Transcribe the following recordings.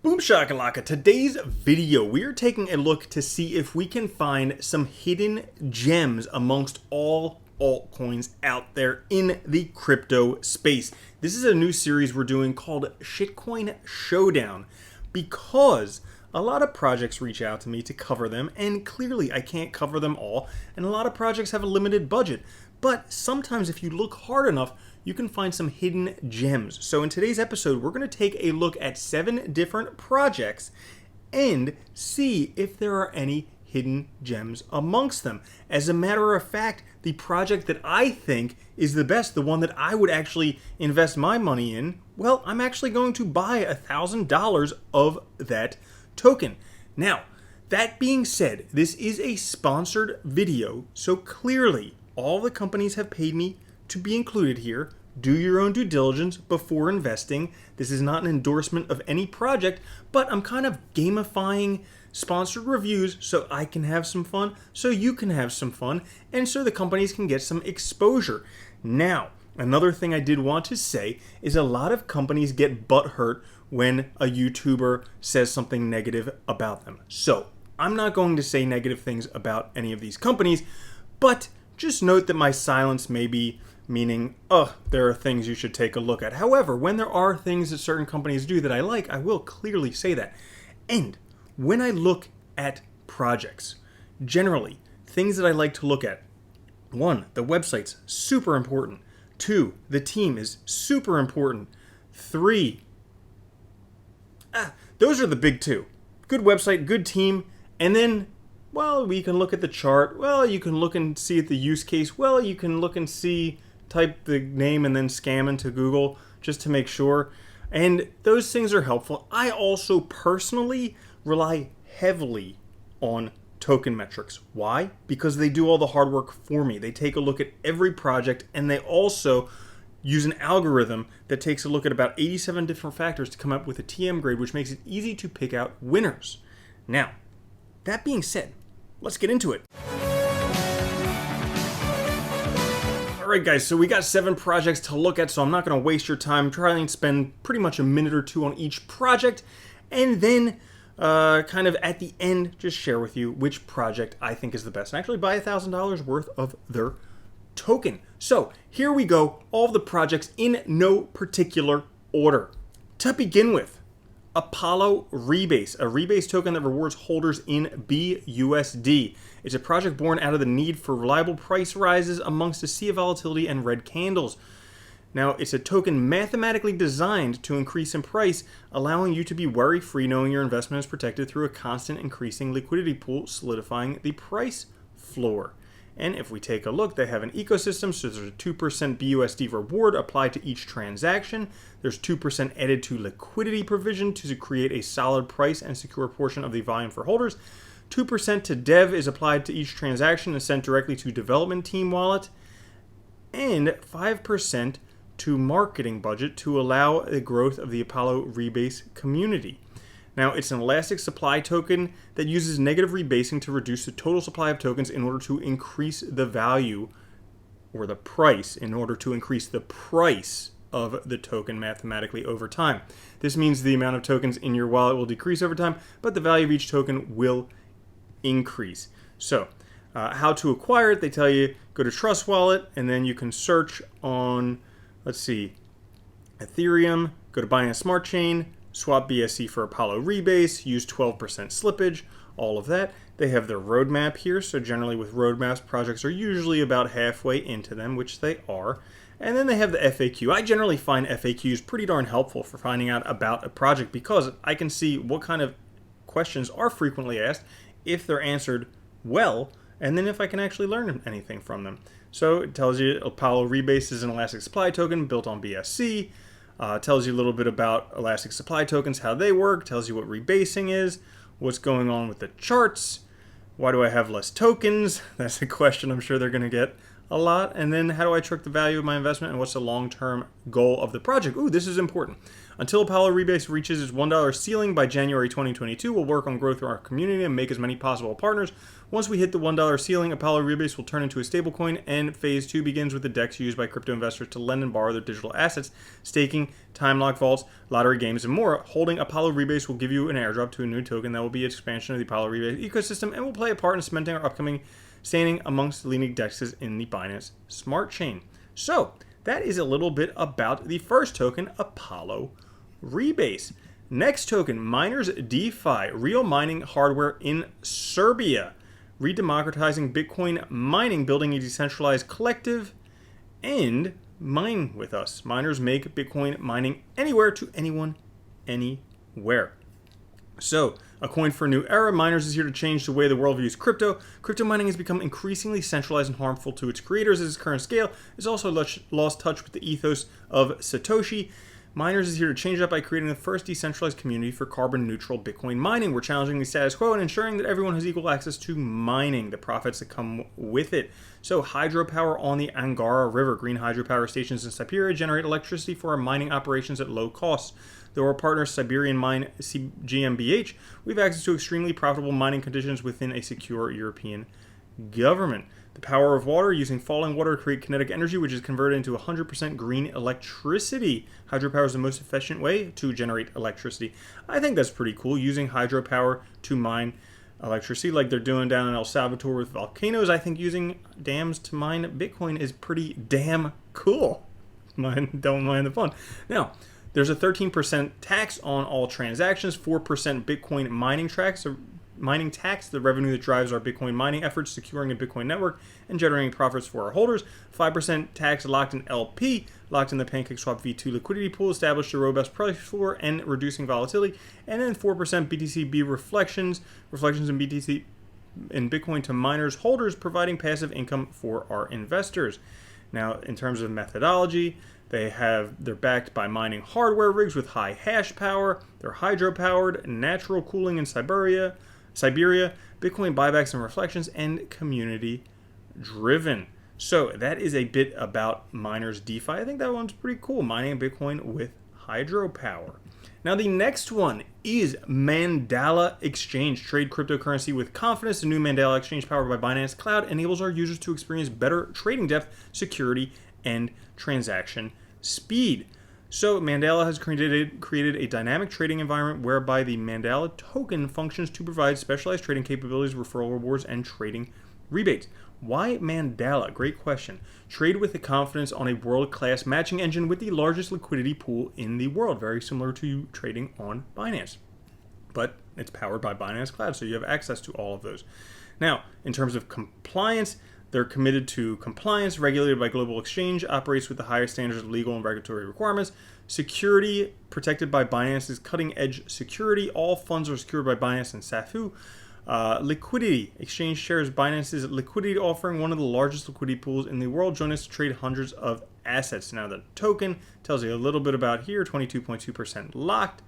Boom shakalaka. Today's video, we are taking a look to see if we can find some hidden gems amongst all altcoins out there in the crypto space. This is a new series we're doing called Shitcoin Showdown because a lot of projects reach out to me to cover them, and clearly I can't cover them all, and a lot of projects have a limited budget. But sometimes if you look hard enough, you can find some hidden gems. So in today's episode, we're going to take a look at 7 different projects and see if there are any hidden gems amongst them. As a matter of fact, the project that I think is the best, the one that I would actually invest my money in, well, I'm actually going to buy $1,000 of that token. Now, that being said, this is a sponsored video, so clearly all the companies have paid me to be included here. Do your own due diligence before investing. This is not an endorsement of any project, but I'm kind of gamifying sponsored reviews so I can have some fun, so you can have some fun, and so the companies can get some exposure. Now, another thing I did want to say is a lot of companies get butthurt when a YouTuber says something negative about them. So, I'm not going to say negative things about any of these companies, but just note that my silence may be meaning, there are things you should take a look at. However, when there are things that certain companies do that I like, I will clearly say that. And when I look at projects, generally, things that I like to look at: 1, the website's super important. 2, the team is super important. 3, those are the big 2. Good website, good team, and then, well, we can look at the chart. Well, you can look and see at the use case. Well, you can look and see, type the name and then scam into Google just to make sure. And those things are helpful. I also personally rely heavily on token metrics. Why? Because they do all the hard work for me. They take a look at every project, and they also use an algorithm that takes a look at about 87 different factors to come up with a TM grade, which makes it easy to pick out winners. Now, that being said, let's get into it. Alright guys, so we got 7 projects to look at, so I'm not going to waste your time. Try and spend pretty much a minute or 2 on each project, and then kind of at the end, just share with you which project I think is the best, and actually buy $1,000 worth of their token. So here we go, all of the projects in no particular order. To begin with, Apollo Rebase, a rebase token that rewards holders in BUSD. It's a project born out of the need for reliable price rises amongst a sea of volatility and red candles. Now, it's a token mathematically designed to increase in price, allowing you to be worry-free knowing your investment is protected through a constant increasing liquidity pool, solidifying the price floor. And if we take a look, they have an ecosystem, so there's a 2% BUSD reward applied to each transaction. There's 2% added to liquidity provision to create a solid price and secure a portion of the volume for holders. 2% to dev is applied to each transaction and sent directly to development team wallet. And 5% to marketing budget to allow the growth of the Apollo Rebase community. Now, it's an elastic supply token that uses negative rebasing to reduce the total supply of tokens in order to increase the value, or the price, in order to increase the price of the token mathematically over time. This means the amount of tokens in your wallet will decrease over time, but the value of each token will increase. So, how to acquire it, they tell you, go to Trust Wallet, and then you can search on, let's see, Ethereum, go to Binance Smart Chain, swap BSC for Apollo Rebase, use 12% slippage, all of that. They have their roadmap here, so generally with roadmaps, projects are usually about halfway into them, which they are. And then they have the FAQ. I generally find FAQs pretty darn helpful for finding out about a project because I can see what kind of questions are frequently asked, if they're answered well, and then if I can actually learn anything from them. So it tells you Apollo Rebase is an elastic supply token built on BSC. Tells you a little bit about elastic supply tokens, how they work, tells you what rebasing is, what's going on with the charts, why do I have less tokens? That's a question I'm sure they're going to get a lot. And then how do I track the value of my investment and what's the long-term goal of the project? Ooh, this is important. Until Apollo Rebase reaches its $1 ceiling by January 2022, we'll work on growth in our community and make as many possible partners. Once we hit the $1 ceiling, Apollo Rebase will turn into a stablecoin, and phase 2 begins with the DEX used by crypto investors to lend and borrow their digital assets, staking, time lock vaults, lottery games, and more. Holding Apollo Rebase will give you an airdrop to a new token that will be an expansion of the Apollo Rebase ecosystem and will play a part in cementing our upcoming standing amongst the leading DEXs in the Binance Smart Chain. So, that is a little bit about the first token, Apollo Rebase. Next token, Miners DeFi, real mining hardware in Serbia. Redemocratizing Bitcoin mining, building a decentralized collective, and mine with us. Miners make Bitcoin mining anywhere to anyone, anywhere. So, a coin for a new era. Miners is here to change the way the world views crypto. Crypto mining has become increasingly centralized and harmful to its creators at its current scale. It's also lost touch with the ethos of Satoshi. Miners is here to change that by creating the first decentralized community for carbon-neutral Bitcoin mining. We're challenging the status quo and ensuring that everyone has equal access to mining, the profits that come with it. So, hydropower on the Angara River. Green hydropower stations in Siberia generate electricity for our mining operations at low costs. Though our partner Siberian Mine GmbH, we have access to extremely profitable mining conditions within a secure European government. The power of water, using falling water to create kinetic energy, which is converted into 100% green electricity. Hydropower is the most efficient way to generate electricity. I think that's pretty cool, using hydropower to mine electricity like they're doing down in El Salvador with volcanoes. I think using dams to mine Bitcoin is pretty damn cool. Don't mind the fun. Now, there's a 13% tax on all transactions, 4% Bitcoin mining tax, the revenue that drives our Bitcoin mining efforts, securing a Bitcoin network, and generating profits for our holders. 5% tax locked in LP, locked in the PancakeSwap V2 liquidity pool, established a robust price floor and reducing volatility. And then 4% BTCB reflections in BTC in Bitcoin to miners, holders, providing passive income for our investors. Now, in terms of methodology, they're backed by mining hardware rigs with high hash power. They're hydro-powered, natural cooling in Siberia, Bitcoin buybacks and reflections, and community-driven. So that is a bit about Miners DeFi. I think that one's pretty cool, mining Bitcoin with hydropower. Now the next one is Mandala Exchange. Trade cryptocurrency with confidence. The new Mandala Exchange powered by Binance Cloud enables our users to experience better trading depth, security, and transaction speed. So Mandala has created a dynamic trading environment whereby the Mandala token functions to provide specialized trading capabilities, referral rewards, and trading rebates. Why Mandala? Great question. Trade with the confidence on a world-class matching engine with the largest liquidity pool in the world, very similar to trading on Binance. But it's powered by Binance Cloud, so you have access to all of those. Now, in terms of compliance, they're committed to compliance, regulated by Global Exchange, operates with the highest standards of legal and regulatory requirements. Security, protected by Binance's cutting-edge security. All funds are secured by Binance and SAFU. Liquidity, Exchange shares Binance's liquidity offering, one of the largest liquidity pools in the world. Join us to trade hundreds of assets. Now the token tells you a little bit about here, 22.2% locked.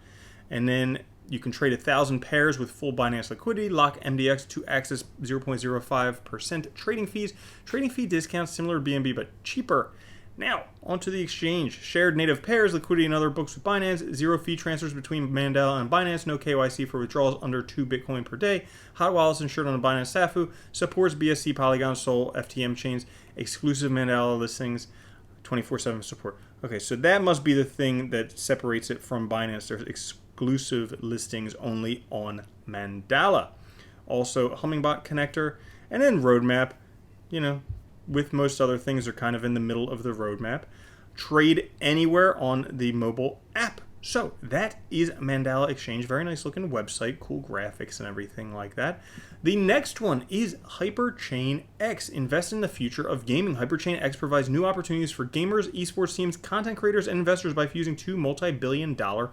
And then you can trade 1,000 pairs with full Binance liquidity. Lock MDX to access 0.05% trading fees. Trading fee discounts similar to BNB but cheaper. Now, onto the exchange. Shared native pairs, liquidity and other books with Binance. Zero fee transfers between Mandala and Binance. No KYC for withdrawals under 2 Bitcoin per day. Hot wallets insured on the Binance SAFU. Supports BSC, Polygon, Sol, FTM chains. Exclusive Mandala listings. 24/7 support. Okay, so that must be the thing that separates it from Binance. There's exclusive listings only on Mandala. Also, Hummingbot connector, and then roadmap. With most other things, they're kind of in the middle of the roadmap. Trade anywhere on the mobile app. So that is Mandala Exchange. Very nice looking website, cool graphics and everything like that. The next one is Hyperchain X. Invest in the future of gaming. Hyperchain X provides new opportunities for gamers, esports teams, content creators, and investors by fusing 2 multi-billion-dollar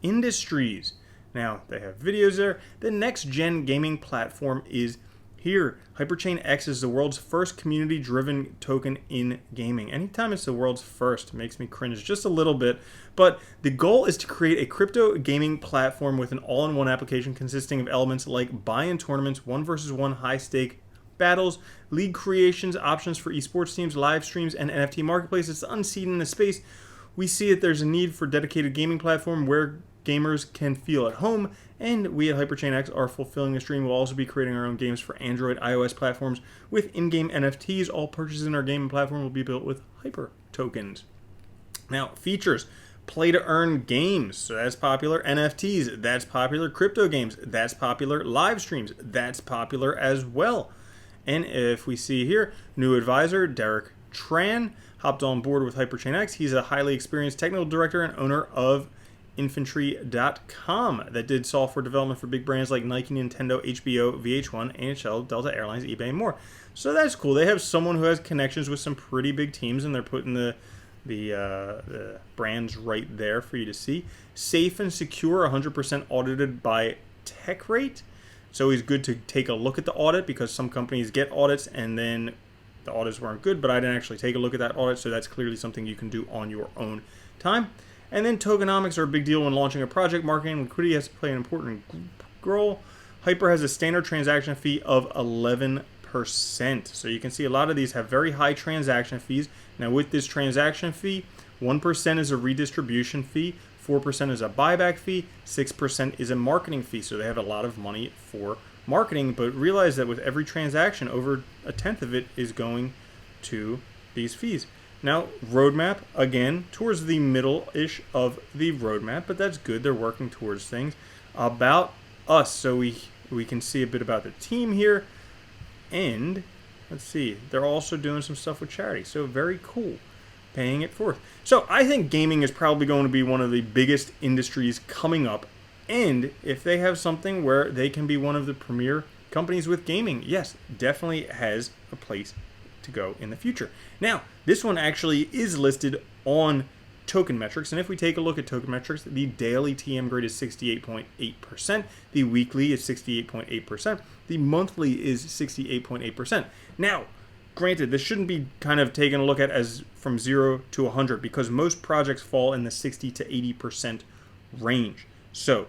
industries. Now, they have videos there. The next-gen gaming platform is here. Hyperchain X is the world's first community-driven token in gaming. Anytime it's the world's first, it makes me cringe just a little bit. But the goal is to create a crypto gaming platform with an all-in-one application consisting of elements like buy-in tournaments, 1 versus 1 high-stake battles, league creations, options for esports teams, live streams, and NFT marketplace. It's unseen in the space. We see that there's a need for a dedicated gaming platform where gamers can feel at home, and we at HyperChainX are fulfilling this dream. We'll also be creating our own games for Android, iOS platforms with in-game NFTs. All purchases in our gaming platform will be built with Hyper tokens. Now, features. Play-to-earn games, so that's popular. NFTs, that's popular. Crypto games, that's popular. Live streams, that's popular as well. And if we see here, new advisor, Derek Tran, hopped on board with HyperChainX. He's a highly experienced technical director and owner of Infantry.com that did software development for big brands like Nike, Nintendo, HBO, VH1, NHL, Delta Airlines, eBay, and more. So that's cool. They have someone who has connections with some pretty big teams, and they're putting the brands right there for you to see. Safe and secure, 100% audited by TechRate. It's always good to take a look at the audit because some companies get audits and then the audits weren't good, but I didn't actually take a look at that audit, so that's clearly something you can do on your own time. And then tokenomics are a big deal when launching a project. Marketing and liquidity has to play an important role. Hyper has a standard transaction fee of 11%. So you can see a lot of these have very high transaction fees. Now with this transaction fee, 1% is a redistribution fee, 4% is a buyback fee, 6% is a marketing fee. So they have a lot of money for marketing, but realize that with every transaction, over a tenth of it is going to these fees. Now, roadmap, again, towards the middle-ish of the roadmap, but that's good. They're working towards things. About us, so we can see a bit about the team here. And, let's see, they're also doing some stuff with charity. So, very cool. Paying it forth. So, I think gaming is probably going to be one of the biggest industries coming up. And if they have something where they can be one of the premier companies with gaming, yes, definitely has a place to go in the future. Now, this one actually is listed on Token Metrics, and if we take a look at Token Metrics, the daily TM grade is 68.8%, the weekly is 68.8%, the monthly is 68.8%. Now, granted, this shouldn't be kind of taken a look at as from 0 to 100 because most projects fall in the 60 to 80% range. So,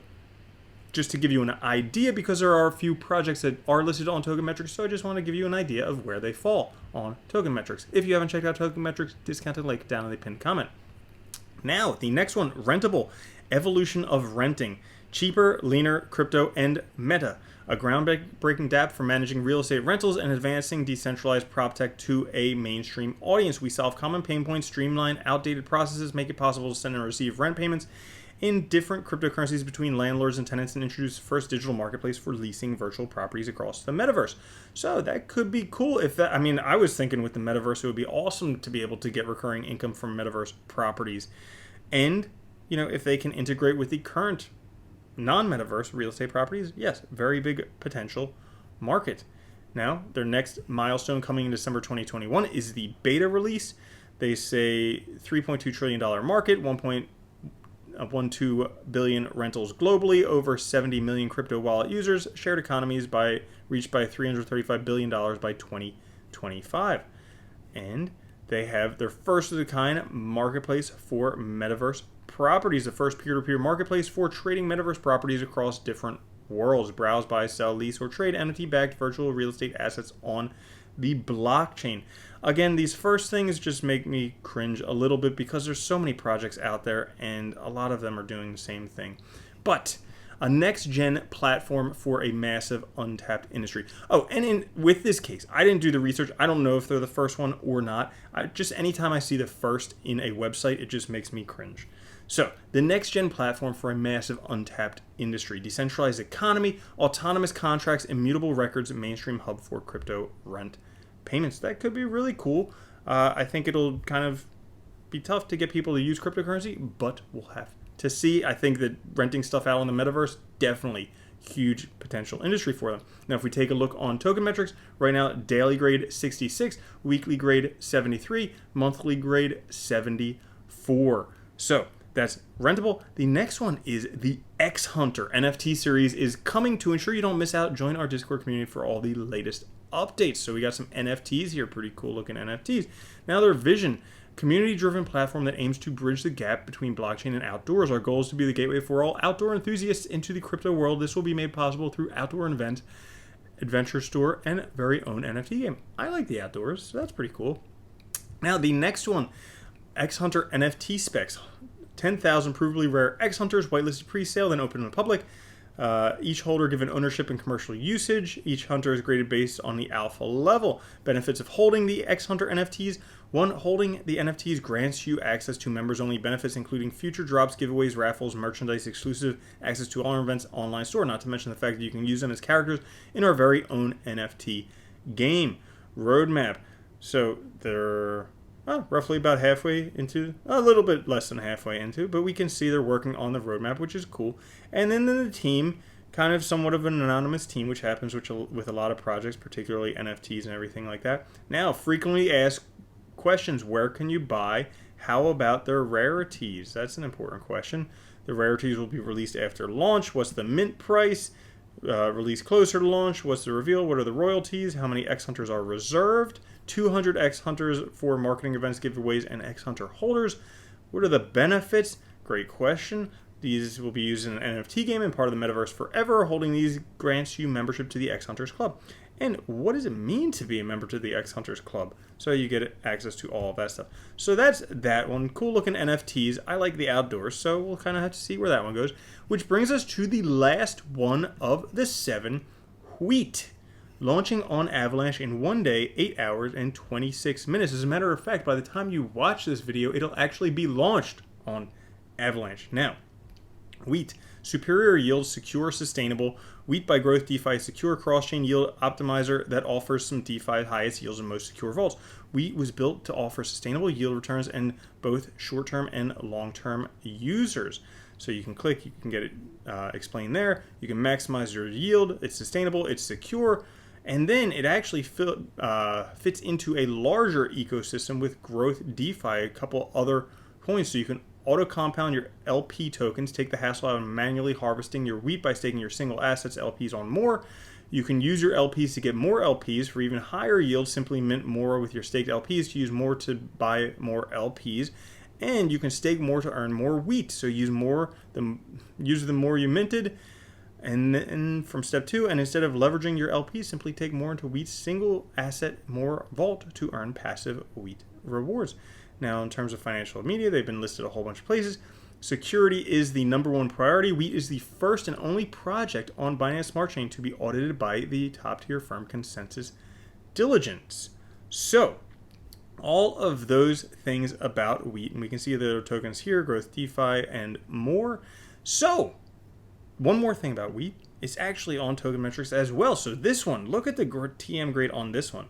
just to give you an idea, because there are a few projects that are listed on Token Metrics, so I just want to give you an idea of where they fall on Token Metrics. If you haven't checked out Token Metrics, discounted link down in the pinned comment. Now, the next one, Rentable, evolution of renting, cheaper, leaner, crypto, and meta. A groundbreaking dApp for managing real estate rentals and advancing decentralized prop tech to a mainstream audience. We solve common pain points, streamline outdated processes, make it possible to send and receive rent payments in different cryptocurrencies between landlords and tenants, and introduce the first digital marketplace for leasing virtual properties across the metaverse. So that could be cool. If that, I mean, I was thinking with the metaverse, it would be awesome to be able to get recurring income from metaverse properties. And, you know, if they can integrate with the current non-metaverse real estate properties, yes, very big potential market. Now, their next milestone coming in December 2021 is the beta release. They say $3.2 trillion market, 1.12 billion rentals globally, over 70 million crypto wallet users, shared economies reached by $335 billion by 2025. And they have their first of the kind marketplace for metaverse properties, the first peer-to-peer marketplace for trading metaverse properties across different worlds. Browse, buy, sell, lease, or trade NFT-backed virtual real estate assets on the blockchain. Again, these first things just make me cringe a little bit because there's so many projects out there and a lot of them are doing the same thing. But a next-gen platform for a massive untapped industry. Oh, and with this case, I didn't do the research. I don't know if they're the first one or not. Just anytime I see the first in a website, it just makes me cringe. So, the next-gen platform for a massive untapped industry. Decentralized economy, autonomous contracts, immutable records, mainstream hub for crypto rent payments. That could be really cool. I think it'll kind of be tough to get people to use cryptocurrency, but we'll have to see. I think that renting stuff out in the metaverse, definitely huge potential industry for them. Now, if we take a look on Token Metrics, right now, daily grade 66, weekly grade 73, monthly grade 74. So, that's Rentable. The next one is the X Hunter NFT series is coming. To ensure you don't miss out, join our Discord community for all the latest updates. So we got some NFTs here, pretty cool looking NFTs. Now their vision, community-driven platform that aims to bridge the gap between blockchain and outdoors. Our goal is to be the gateway for all outdoor enthusiasts into the crypto world. This will be made possible through outdoor events adventure store, and very own NFT game. I like the outdoors, so that's pretty cool. Now, the next one, X Hunter NFT specs. 10,000 provably rare X Hunters, whitelisted pre-sale, then open to the public. Each holder given ownership and commercial usage. Each hunter is graded based on the alpha level. Benefits of holding the X Hunter NFTs. 1. Holding the NFTs grants you access to members-only benefits, including future drops, giveaways, raffles, merchandise, exclusive access to all our events, online store, not to mention the fact that you can use them as characters in our very own NFT game. Roadmap. So they're roughly about halfway into, a little bit less than halfway into, but we can see they're working on the roadmap, which is cool. And then the team, kind of somewhat of an anonymous team, which happens with a lot of projects, particularly NFTs and everything like that. Now, frequently asked questions: where can you buy? How about their rarities? That's an important question. The rarities will be released after launch. What's the mint price? Release closer to launch. What's the reveal? What are the royalties? How many X Hunters are reserved? 200 X Hunters for marketing events, giveaways, and X Hunter holders. What are the benefits? Great question. These will be used in an NFT game and part of the metaverse forever. Holding these grants you membership to the X Hunters Club. And what does it mean to be a member to the X Hunters Club? So you get access to all of that stuff. So that's that one. Cool looking NFTs. I like the outdoors, so we'll kind of have to see where that one goes. Which brings us to the last one of the 7, Wheat. Launching on Avalanche in 1 day, 8 hours, and 26 minutes. As a matter of fact, by the time you watch this video, it'll actually be launched on Avalanche. Now, Wheat. Superior yield, secure, sustainable. Wheat by Growth DeFi, secure cross-chain yield optimizer that offers some DeFi highest yields and most secure vaults. Wheat was built to offer sustainable yield returns in both short-term and long-term users. So you can click, you can get it explained there. You can maximize your yield. It's sustainable, it's secure. And then it actually fits into a larger ecosystem with Growth DeFi, a couple other coins. So you can auto-compound your LP tokens, take the hassle out of manually harvesting your wheat by staking your single assets LPs on more. You can use your LPs to get more LPs for even higher yields. Simply mint more with your staked LPs to use more to buy more LPs. And you can stake more to earn more wheat. So use the more you minted. And then from step 2, and instead of leveraging your LPs, simply take more into wheat's single asset, more vault to earn passive wheat rewards. Now, in terms of financial media, they've been listed a whole bunch of places. Security is the #1 priority. Wheat is the first and only project on Binance Smart Chain to be audited by the top-tier firm Consensus Diligence. So, all of those things about Wheat, and we can see the tokens here, Growth DeFi, and more. So, one more thing about Wheat, it's actually on Token Metrics as well. So this one, look at the TM grade on this one.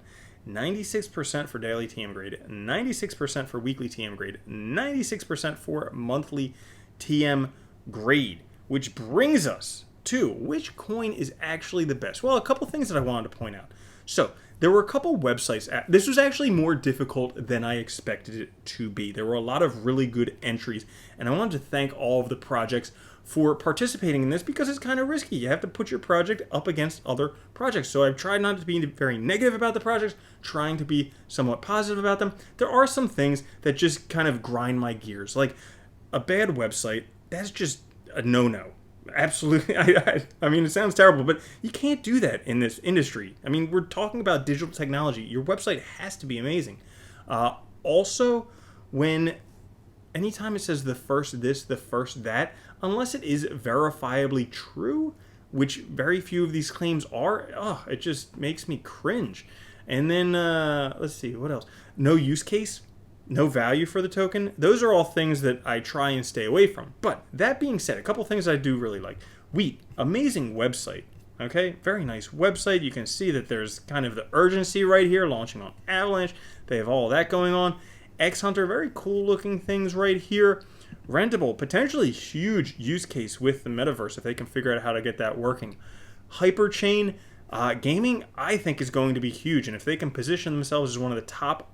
96% for daily TM grade, 96% for weekly TM grade, 96% for monthly TM grade, which brings us to which coin is actually the best. Well, a couple things that I wanted to point out. So there were a couple websites. This was actually more difficult than I expected it to be. There were a lot of really good entries, and I wanted to thank all of the projects for participating in this because it's kind of risky. You have to put your project up against other projects. So I've tried not to be very negative about the projects, trying to be somewhat positive about them. There are some things that just kind of grind my gears. Like a bad website, that's just a no-no. Absolutely. I mean, it sounds terrible, but you can't do that in this industry. I mean, we're talking about digital technology. Your website has to be amazing. Also, anytime it says the first this, the first that, unless it is verifiably true, which very few of these claims are, it just makes me cringe. And then, let's see, what else? No use case, no value for the token. Those are all things that I try and stay away from. But that being said, a couple things I do really like. Wheat, amazing website. Okay, very nice website. You can see that there's kind of the urgency right here, launching on Avalanche. They have all that going on. X Hunter, very cool looking things right here. Rentable, potentially huge use case with the metaverse if they can figure out how to get that working. Hyperchain gaming, I think, is going to be huge. And if they can position themselves as one of the top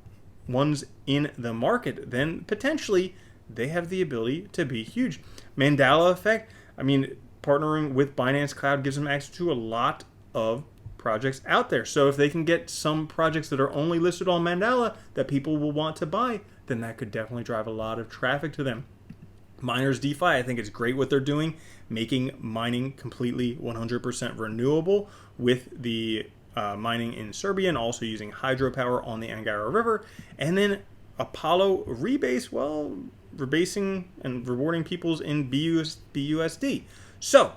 ones in the market, then potentially they have the ability to be huge. Mandala effect, I mean, partnering with Binance Cloud gives them access to a lot of projects out there. So if they can get some projects that are only listed on Mandala that people will want to buy, then that could definitely drive a lot of traffic to them. Miners DeFi, I think it's great what they're doing, making mining completely 100% renewable with the mining in Serbia and also using hydropower on the Angara River. And then Apollo rebase, well, rebasing and rewarding peoples in BUSD. So,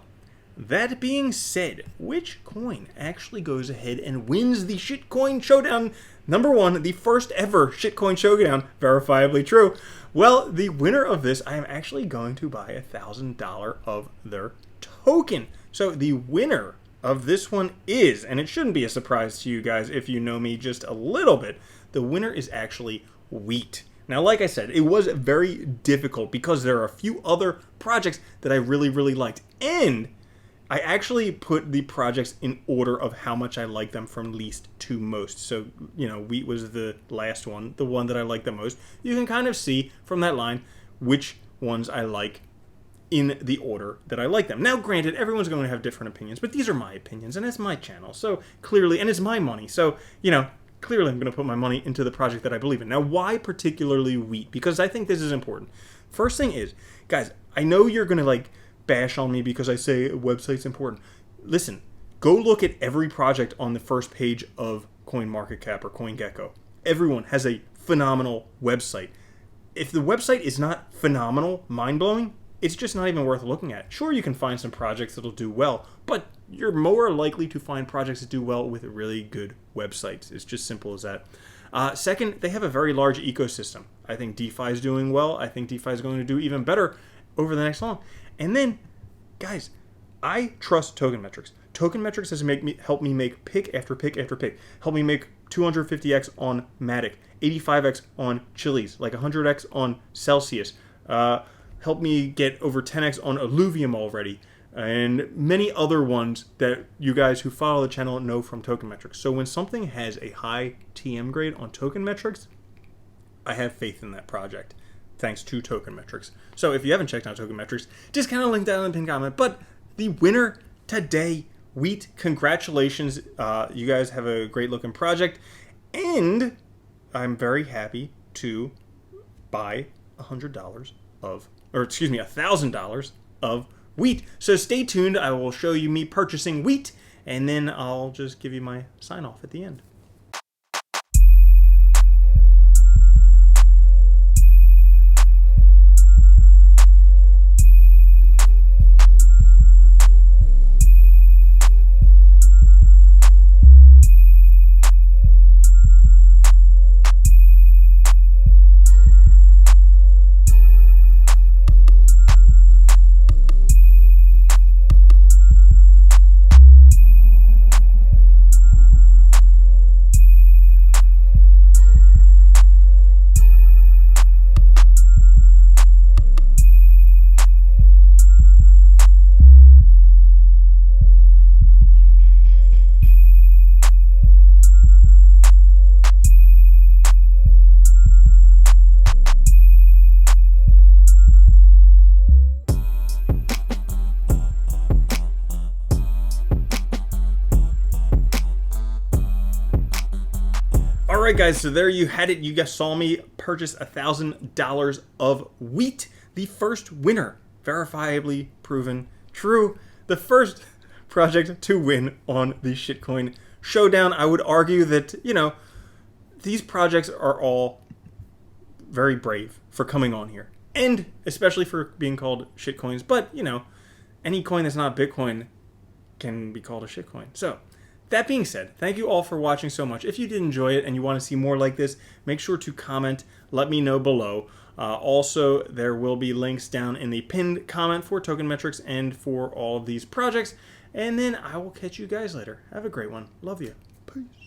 that being said, which coin actually goes ahead and wins the shitcoin showdown? Number one, the first ever shitcoin showdown, verifiably true. Well, the winner of this, I am actually going to buy $1,000 of their token. So the winner of this one is, and it shouldn't be a surprise to you guys if you know me just a little bit, the winner is actually wheat. Now, like I said, it was very difficult because there are a few other projects that I really, really liked. And I actually put the projects in order of how much I like them from least to most. So, you know, wheat was the last one, the one that I like the most. You can kind of see from that line which ones I like in the order that I like them. Now, granted, everyone's going to have different opinions, but these are my opinions, and it's my channel. So, clearly, and it's my money. So, you know, clearly I'm going to put my money into the project that I believe in. Now, why particularly wheat? Because I think this is important. First thing is, guys, I know you're going to, like, bash on me because I say a website's important. Listen, go look at every project on the first page of CoinMarketCap or CoinGecko. Everyone has a phenomenal website. If the website is not phenomenal, mind-blowing, it's just not even worth looking at. Sure, you can find some projects that'll do well, but you're more likely to find projects that do well with really good websites. It's just simple as that. Second, they have a very large ecosystem. I think DeFi is doing well. I think DeFi is going to do even better over the next long. And then, guys, I trust Token Metrics. Token Metrics has helped me make pick after pick after pick. Helped me make 250x on Matic, 85x on Chiliz, like 100x on Celsius. Helped me get over 10x on Illuvium already, and many other ones that you guys who follow the channel know from Token Metrics. So when something has a high TM grade on Token Metrics, I have faith in that project, thanks to Token Metrics. So if you haven't checked out Token Metrics, just kind of link down in the pinned comment. But the winner today, Wheat, congratulations. You guys have a great looking project. And I'm very happy to buy $1,000 of wheat. So stay tuned. I will show you me purchasing wheat, and then I'll just give you my sign off at the end. Alright guys, so there you had it. You guys saw me purchase $1,000 of wheat. The first winner, verifiably proven true. The first project to win on the shitcoin showdown. I would argue that, you know, these projects are all very brave for coming on here. And especially for being called shitcoins. But, you know, any coin that's not Bitcoin can be called a shitcoin. So, that being said, thank you all for watching so much. If you did enjoy it and you want to see more like this, make sure to comment. Let me know below. Also, there will be links down in the pinned comment for Token Metrics and for all of these projects. And then I will catch you guys later. Have a great one. Love you. Peace.